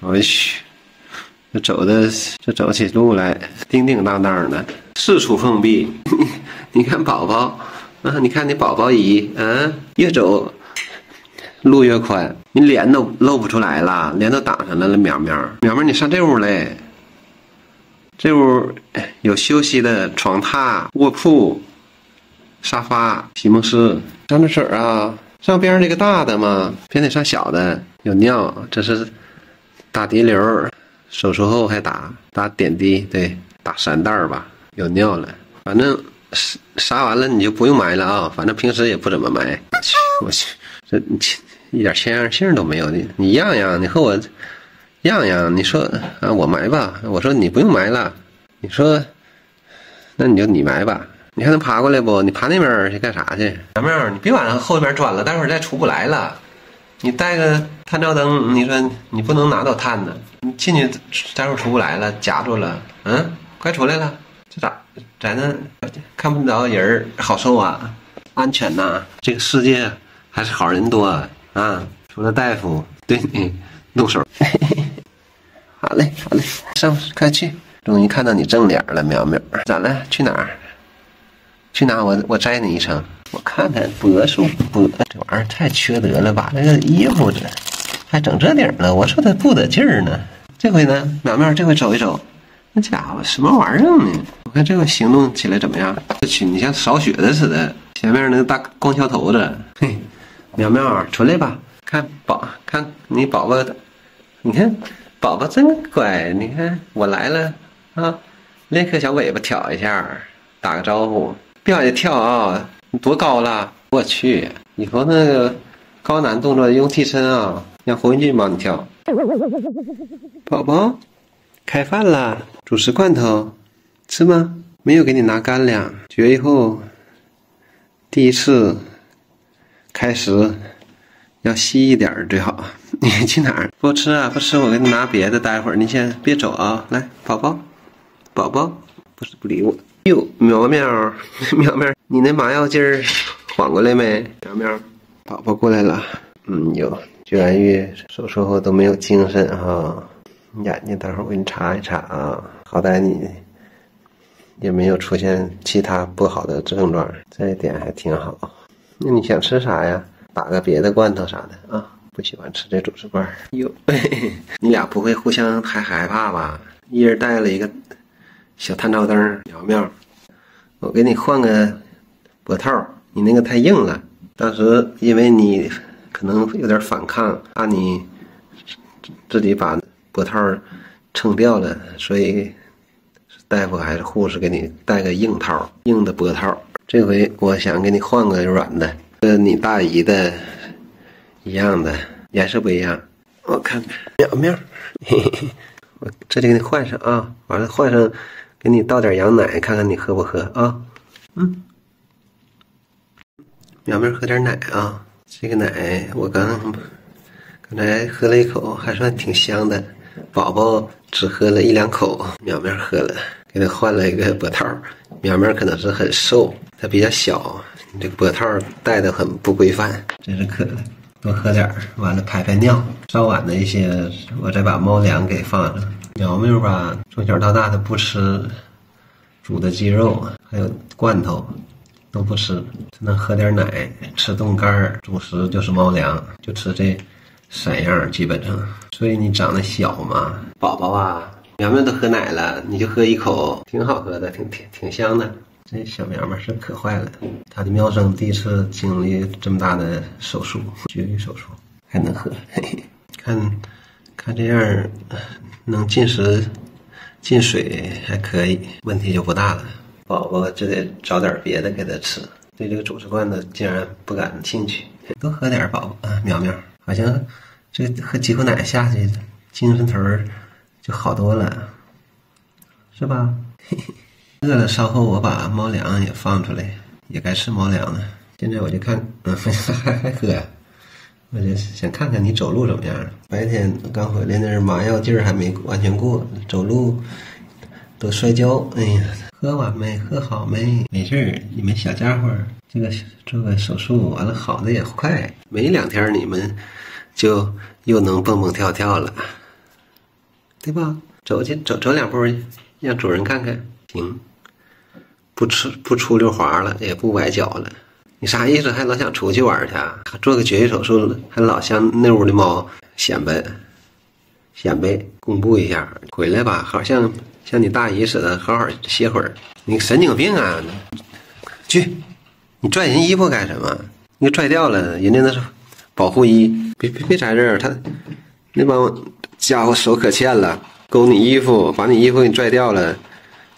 我去，这走起路来叮叮当当的，四处碰壁。你看宝宝，啊，你看你宝宝姨，啊，越走路越宽，你脸都露不出来了，脸都挡上来了。苗苗，你上这屋来。这屋有休息的床榻、卧铺、沙发、席梦思。上这水啊，上边上这个大的嘛，偏得上小的。有尿，这是打滴流，手术后还打点滴，对，打3袋吧。有尿了，反正杀完了你就不用埋了啊，反正平时也不怎么埋。我去，这一点谦让性都没有的。你样样，你和我样样，你说啊，我埋吧，我说你不用埋了，你说那你埋吧，你还能爬过来不？你爬那边去干啥去？苗苗，你别往后边转了，待会儿再出不来了。你带个探照灯，你说你不能拿到探呢，你进去待会儿出不来了，夹住了。嗯，快出来了，这咋在那看不着人好受啊，安全呐。这个世界还是好人多啊，除了大夫对你动手。好嘞，上快去。终于看到你正脸了，苗苗，咋了？去哪儿？去哪？我摘你一程。我看看脖数，这玩意儿太缺德了吧？这个衣服还整这顶了，我说他不得劲儿呢。这回呢，苗苗这回走一走，那家伙什么玩意儿呢？我看这回行动起来怎么样？去，你像扫雪的似的，前面那个大光桥头子。嘿，苗苗出来吧，看你宝宝，你看宝宝真乖，你看我来了啊，立刻小尾巴挑一下，打个招呼，别往下跳啊！你多高了？我去，以后那个高难动作用替身啊，让侯云俊帮你跳。宝宝，开饭了，主食罐头，吃吗？没有给你拿干粮，绝育后第一次开始要稀一点最好。你去哪儿？不吃啊？不吃，我给你拿别的，待会儿你先别走啊。来，宝宝，不是不理我。哟，苗苗，你那麻药劲儿缓过来没？苗苗，宝宝过来了。有绝缘愈手术后都没有精神哈，眼睛待会儿我给你查一查啊。好歹你也没有出现其他不好的症状，这一点还挺好。那你想吃啥呀？打个别的罐头啥的啊？不喜欢吃这主食罐。哟，你俩不会互相还害怕吧？一人带了一个小探照灯。苗苗，我给你换个脖套，你那个太硬了。当时因为你可能有点反抗，怕你自己把脖套撑掉了，所以大夫还是护士给你带个硬套，硬的脖套。这回我想给你换个软的，跟你大姨的一样的，颜色不一样。我看看苗，我这就给你换上啊，完了换上，给你倒点羊奶，看看你喝不喝啊？苗喝点奶啊，这个奶我刚才喝了一口，还算挺香的。宝宝只喝了1-2口，苗喝了，给他换了一个脖套。苗可能是很瘦，他比较小，你这个脖套戴得很不规范，真是渴了。多喝点，完了排尿。稍晚的一些，我再把猫粮给放上。苗吧，从小到大的不吃煮的鸡肉，还有罐头都不吃，只能喝点奶，吃冻干，主食就是猫粮，就吃这3样基本上。所以你长得小嘛，宝宝啊，苗都喝奶了，你就喝1口，挺好喝的，挺香的。这小苗是可坏了，他的喵生第一次经历这么大的手术，绝育手术还能喝，嘿嘿。看这样能进食进水还可以，问题就不大了。宝宝就得找点别的给他吃，对这个主食罐子竟然不感兴趣。多喝点宝宝啊，苗好像这喝几口奶下去，精神头就好多了，是吧？嘿嘿。饿了，稍后我把猫粮也放出来，也该吃猫粮了。现在我就看，还喝呀？我就想看看你走路怎么样。白天刚回来那麻药劲儿还没完全过，走路都摔跤。哎呀，喝完没？喝好没？没事儿，你们小家伙这个做个手术完了好的也快，没2天你们就又能蹦蹦跳跳了。对吧？走去，走2步，让主人看看。行，不出溜滑了，也不崴脚了。你啥意思？还老想出去玩去啊？做个绝育手术，还老向那屋的猫显摆，公布一下。回来吧，好像你大姨似的，好好歇会儿。你神经病啊！去，你拽人衣服干什么？你给拽掉了，人家那是保护衣。别在这儿，他那帮家伙手可欠了，勾你衣服，把你衣服给你拽掉了。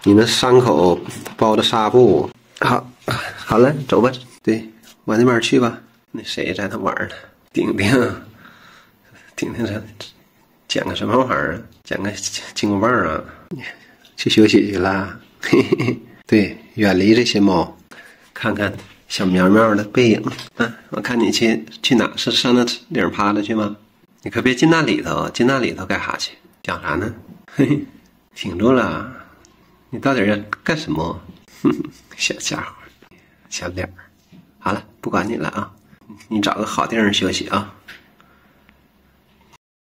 你那伤口包的纱布。好了，走吧。对，往那边去吧。那谁在那玩呢？丁丁这捡个什么玩意儿？捡个金箍棒啊？去休息去了。嘿嘿嘿。对，远离这些猫，看看小苗苗的背影。我看你去哪？是上那顶趴着去吗？你可别进那里头，进那里头干啥去？讲啥呢？嘿嘿，挺住了。你到底要干什么？小家伙，小脸儿。好了，不管你了啊，你找个好地方休息啊。